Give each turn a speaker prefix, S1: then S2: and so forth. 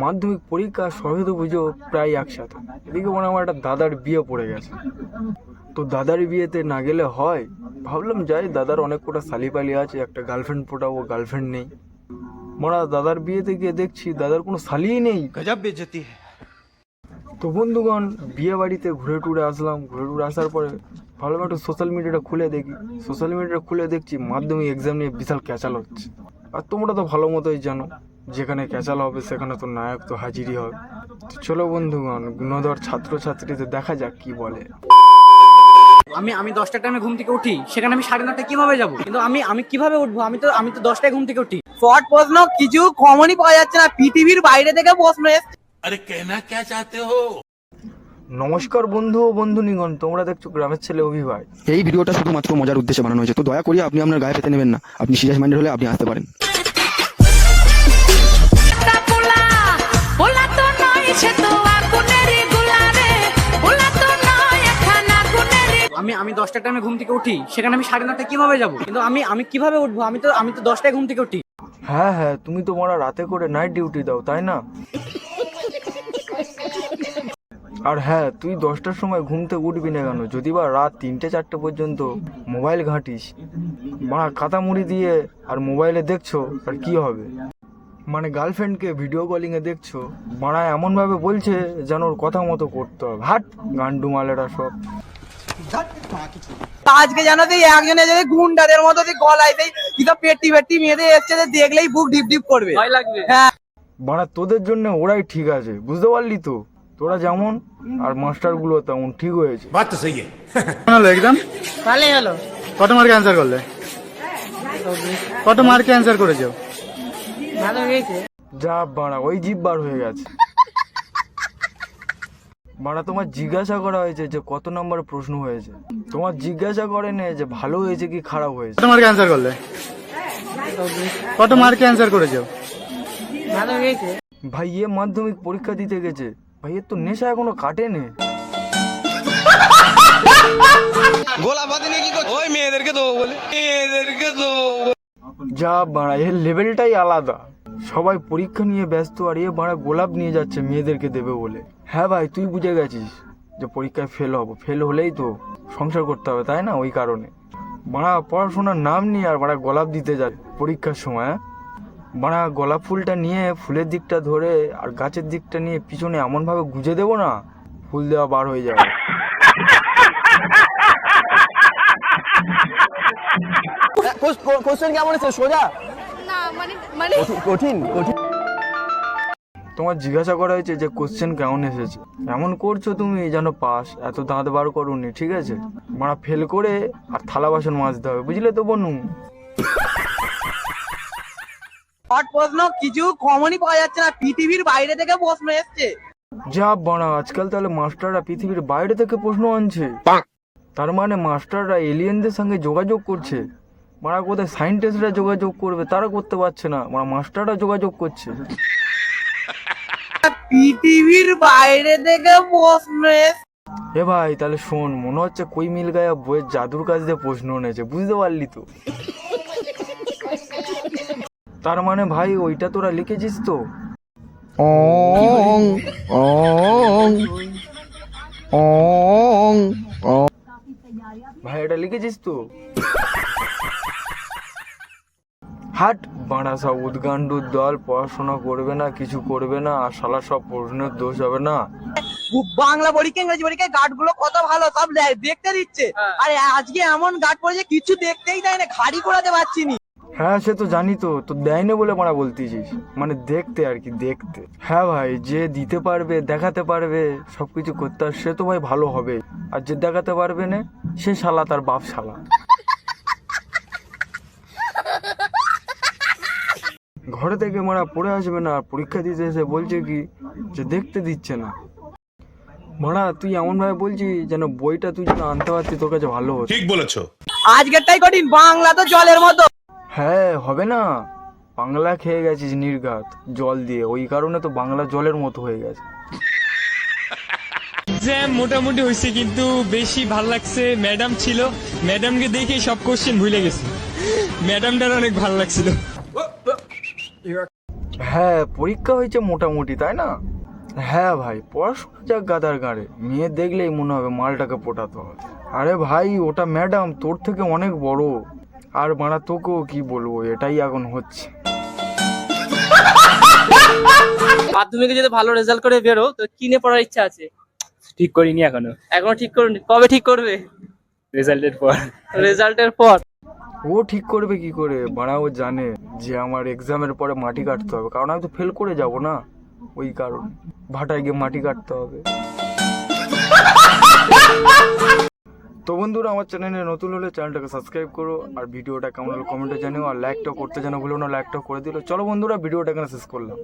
S1: মাধ্যমিক পরীক্ষা সরস্বতী পুজো প্রায় একসাথে। এদিকে মনে আমার একটা দাদার বিয়ে পড়ে গেছে, তো দাদার বিয়েতে না গেলে হয়। ভাবলাম যাই, দাদার অনেক কটা শালিপালি আছে, একটা গার্লফ্রেন্ড ফোটাবো, গার্লফ্রেন্ড নেই। মোরা দাদার বিয়েতে গিয়ে দেখছি দাদার কোনো শালিই নেই।
S2: গজব বেইজ্জতি।
S1: তো বন্ধুগণ, বিয়ে বাড়িতে ঘুরে টুরে আসলাম। ঘুরে টুরে আসার পরে ভাবলাম একটু সোশ্যাল মিডিয়াটা খুলে দেখি। সোশ্যাল মিডিয়াটা খুলে দেখছি মাধ্যমিক এক্সাম নিয়ে বিশাল ক্যাচাল হচ্ছে। আর তোমরা তো ভালো মতোই জানো, যেখানে ক্যাচাল হবে সেখানে তো নায়ক তো হাজিরই হবে। তো চলো বন্ধুগণ, গুণধর ছাত্রছাত্রীদের দেখা যাক কি বলে।
S3: আমি 10টার টাইমে ঘুম থেকে উঠি, সেখানে আমি 9:30টায় কিভাবে যাব? কিন্তু আমি কিভাবে উঠবো? আমি তো 10টায় ঘুম থেকে উঠি।
S4: শর্ট প্রশ্ন কিছু কমনই পাওয়া যাচ্ছে না, পৃথিবীর বাইরে থেকে প্রশ্ন এসছে।
S2: আরে कहना क्या चाहते हो?
S1: নমস্কার বন্ধু ও বন্ধুনিগণ, তোমরা দেখছো গ্রামের ছেলে অভি ভাই।
S5: এই ভিডিওটা শুধুমাত্র মজার উদ্দেশ্যে বানানো হয়েছে, তো দয়া করে আপনি আপনার গায়ে পেতে নেবেন না। আপনি সিরিয়াস মাইন্ডেড হলে আপনি আসতে পারেন।
S3: আমি 10টার টাইমে ঘুম থেকে উঠি, সেখানে আমি 9:30টায় কিভাবে যাব? কিন্তু আমি কিভাবে উঠবো? আমি তো 10টায় ঘুম থেকে উঠি।
S1: হ্যাঁ হ্যাঁ, তুমি তো মোরা রাতে করে নাইট ডিউটি দাও, তাই না? আর হ্যাঁ, তুই 10টার সময় ঘুম থেকে উঠবি না কেন? যদি বা রাত 3টে-4টে পর্যন্ত মোবাইল ঘাঁটিস, মারা কাতা মুড়ি দিয়ে আর মোবাইলে দেখছো, আর কি হবে? মানে গার্লফ্রেন্ডকে ভিডিও কলিংয়ে দেখছো, মারা এমনভাবে বলছে যেন ওর কথা মতো করতে হবে। হাট গান্ডু মালেরা সব।
S4: আজকে জানো যে একজন এসে গুন্ডাদের মতো যে গলায় সেই কিসব পেটি পেটি মেয়েদের এসছে, যে দেখলেই বুক ডিপ ডিপ করবে, ভয় লাগবে। হ্যাঁ,
S1: মারা তোদের জন্য ওরাই ঠিক আছে, বুঝতে পারলি তো? তোরা যেমন আর মাস্টার গুলো তেমন ঠিক হয়েছে।
S2: बात तो सही है।
S6: হলো এক্সাম?
S4: ভালোই হলো।
S6: কত মার্কে অ্যান্সার করলে? কত মার্কে অ্যান্সার করেছো?
S4: ভালো হয়েছে।
S1: যা বাড়া, ওই জিভ বার হয়ে গেছে। বাড়া, তোমার জিজ্ঞাসা করা হয়েছে যে কত নম্বর প্রশ্ন হয়েছে, তোমার জিজ্ঞাসা করে নে যে ভালো হয়েছে কি খারাপ হয়েছে।
S6: কত মার্কে অ্যান্সার করলে? কত মার্কে অ্যান্সার করেছো?
S4: ভালো হয়েছে।
S1: ভাই এ মাধ্যমিক পরীক্ষা দিতে গেছে, ভাই এর তো নেশা এখনো কাটেনি।
S2: ওই মেয়েদেরকে দেবো বলে, মেয়েদেরকে দেবো।
S1: যা বাড়া, এর লেভেলটাই আলাদা। সবাই পরীক্ষা নিয়ে ব্যস্ত, আর এ বাড়া গোলাপ নিয়ে যাচ্ছে মেয়েদেরকে দেবে বলে। হ্যাঁ ভাই, তুই বুঝে গেছিস যে পরীক্ষায় ফেল হবো, ফেল হলেই তো সংসার করতে হবে, তাই না? ওই কারণে বাড়া পড়াশোনার নাম নিয়ে আর বাড়া গোলাপ দিতে যায় পরীক্ষার সময়। বাড়া গোলাপ ফুলটা নিয়ে ফুলের দিকটা ধরে আর গাছের দিকটা নিয়ে পিছনে এমনভাবে গুজে দেবো না, ফুল দেওয়া বার হয়ে যাবে।
S4: কোশ্চেন কেমন এসেছে? সোজা
S7: না মানে
S4: কঠিন কঠিন।
S1: তোমার জিজ্ঞাসা করা হয়েছে যে কোশ্চেন কেমন এসেছে, এমন করছো তুমি যেন পাস, এত দাঁত বার করুনি, ঠিক আছে? মারা ফেল করে আর থালা বাসন মাজতে হবে, বুঝলে তো বনু?
S4: শর্ট প্রশ্ন কিছু কমনই পাওয়া যাচ্ছে না, পৃথিবীর বাইরে থেকে প্রশ্ন এসছে।
S1: যা বাড়া, আজকাল তাহলে মাস্টাররা পৃথিবীর বাইরে থেকে প্রশ্ন আনছে। তার মানে মাস্টাররা এলিয়েনদের সঙ্গে যোগাযোগ করছে। মারা কোথায় সায়েন্টিস্টরা যোগাযোগ করবে, তারা করতে পারছে না, মারা মাস্টাররা যোগাযোগ করছে।
S4: পৃথিবীর বাইরে থেকে প্রশ্ন এসছে।
S1: এ ভাই তাহলে শোন, মনে হচ্ছে কই মিল গায়া বইয়ের জাদুর কাজ দিয়ে প্রশ্ন এনেছে, বুঝতে পারলি তো? তার মানে ভাই ওইটা তোরা লিখেছিস তো? ভাই এটা লিখেছিস তো? হাট বাড়া, সব উদ্গান্ডুর দল, পড়াশোনা করবে না, কিছু করবে না, আর শালা সব প্রশ্নের দোষ হবে না।
S4: বাংলা পরীক্ষা ইংরেজি পরীক্ষায় গার্ড গুলো কত ভালো, সব দেখতে দিচ্ছে। আরে আজকে এমন গার্ড পড়েছে কিছু দেখতেই দেয় না, ঘাড়ি করাতে পারছি নি।
S1: হ্যাঁ সে তো জানি, তো তো দেয় না বলে মারা বলতেছিস, মানে দেখতে আর কি, দেখতে। হ্যাঁ ভাই, যে দিতে পারবে, দেখাতে পারবে, সবকিছু করতে আর সে তো ভাই ভালো হবে। আর যে দেখাতে পারবে না, সে শালা তার বাপ শালা। ঘরে থেকে মারা পড়ে আসবে না, পরীক্ষা দিতে এসে বলছে কি যে দেখতে দিচ্ছে না। মারা তুই এমন ভাবে বলছিস যেন বইটা তুই যেন আনতে পারছিস, তোর কাছে ভালো হতো।
S2: ঠিক বলেছো।
S4: আজকেরটাই কঠিন, বাংলা তো জলের মতো।
S1: হ্যাঁ হবে না, বাংলা খেয়ে গেছিস নির্ঘাত জল দিয়ে, ওই কারণে তো বাংলা জলের মতো হয়ে গেছে।
S8: এক্সাম মোটামুটি হয়েছে, কিন্তু বেশি ভাল লাগছে ম্যাডাম ছিল, ম্যাডামকে দেখে সব কোশ্চেন ভুলে গেছি। ম্যাডামটার অনেক ভালো লাগছিল।
S1: হ্যাঁ পরীক্ষা হয়েছে মোটামুটি, তাই না? হ্যাঁ ভাই, পড়াশোনা যাক গাদার গাড়ে, মেয়ে দেখলেই মনে হবে মালটাকে পটাতে হবে। আরে ভাই ওটা ম্যাডাম তোর থেকে অনেক বড়, আর বাড়া তোকেও কি বলবো, এটাই এখন হচ্ছে।
S3: মাধ্যমিকে যদি ভালো রেজাল্ট করে বেরো তো কি নিয়ে পড়ার ইচ্ছা আছে?
S8: ঠিক করিনি এখনো,
S3: এখনো ঠিক করুন, কবে ঠিক করবে?
S8: রেজাল্টের পর।
S3: রেজাল্টের পর?
S1: ও ঠিক করবে কি করে, বাড়া ও জানে যে আমার এক্সামের পরে মাটি কাটতে হবে, কারণ আমি তো ফেল করে যাব না, ওই কারণ ভাটায় গিয়ে মাটি কাটতে হবে। তো বন্ধুরা, আমার চ্যানেলে নতুন হলে চ্যানেলটাকে সাবস্ক্রাইব করো, আর ভিডিওটা কেমন হলো কমেন্টে জানিও, আর লাইকটা করতে জানো ভুলো না, লাইকটা করে দিলো। চলো বন্ধুরা, ভিডিওটা এখানে শেষ করলাম।